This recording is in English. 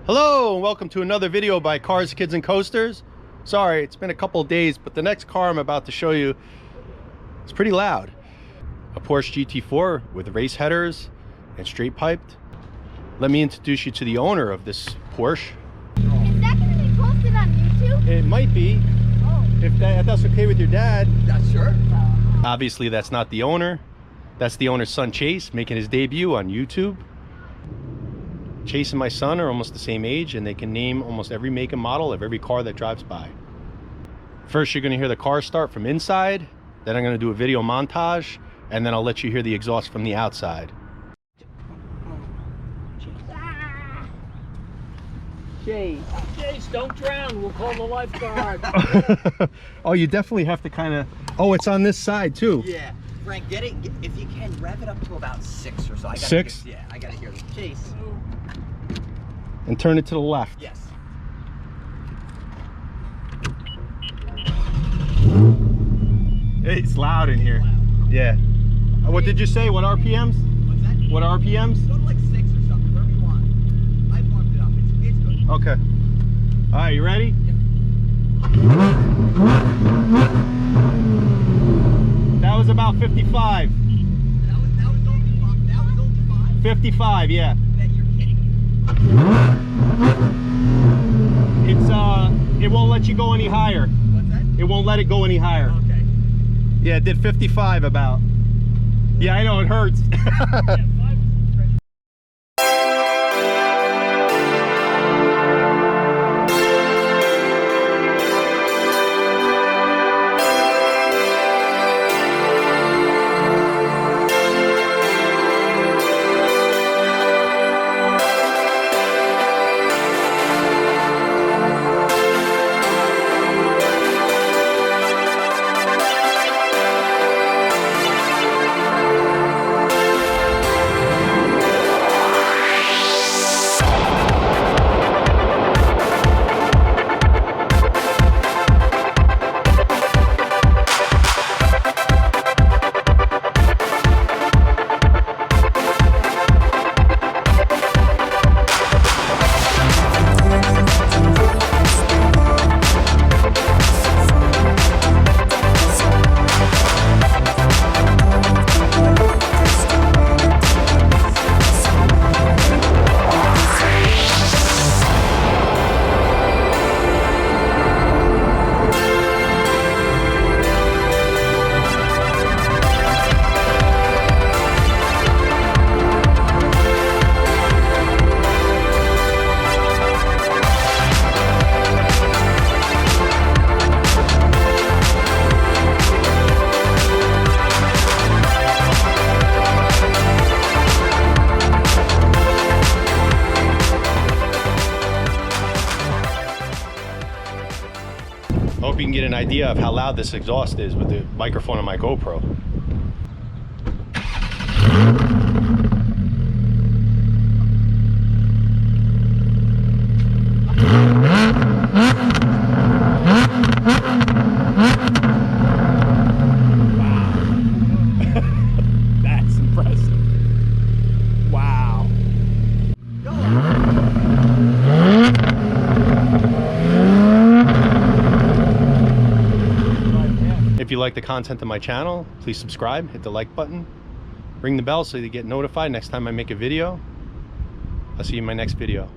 Hello and welcome to another video by Cars, Kids and Coasters. Sorry, it's been a couple of days, but the next car I'm about to show you is pretty loud. A Porsche GT4 with race headers and straight piped. Let me introduce you to the owner of this Porsche. Is that going to be posted on YouTube? It might be. Oh. If that's okay with your dad. That's sure. Obviously that's not the owner. That's the owner's son Chase making his debut on YouTube. Chase and my son are almost the same age, and they can name almost every make and model of every car that drives by. First, you're going to hear the car start from inside, then I'm going to do a video montage, and then I'll let you hear the exhaust from the outside. Chase, don't drown. We'll call the lifeguard. Oh, you definitely have to kind of... Oh, it's on this side too. Yeah. Frank, if you can, rev it up to about 6 or so. I gotta 6? Yeah, I gotta hear this. Chase. And turn it to the left. Yes. It's loud in here. Loud. Yeah. What did you say? What RPMs? What's that? What RPMs? Go to like 6 or something, wherever you want. I warmed it up. It's good. Okay. All right, you ready? That was about 55. That was only 5. 55, yeah. That you're kidding me. It won't let you go any higher. What's that? It won't let it go any higher. Okay. Yeah, it did 55 about. Yeah, I know, it hurts. I hope you can get an idea of how loud this exhaust is with the microphone on my GoPro. Wow. That's impressive. Wow. If you like the content of my channel, please subscribe, hit the like button, ring the bell so you get notified next time I make a video. I'll see you in my next video.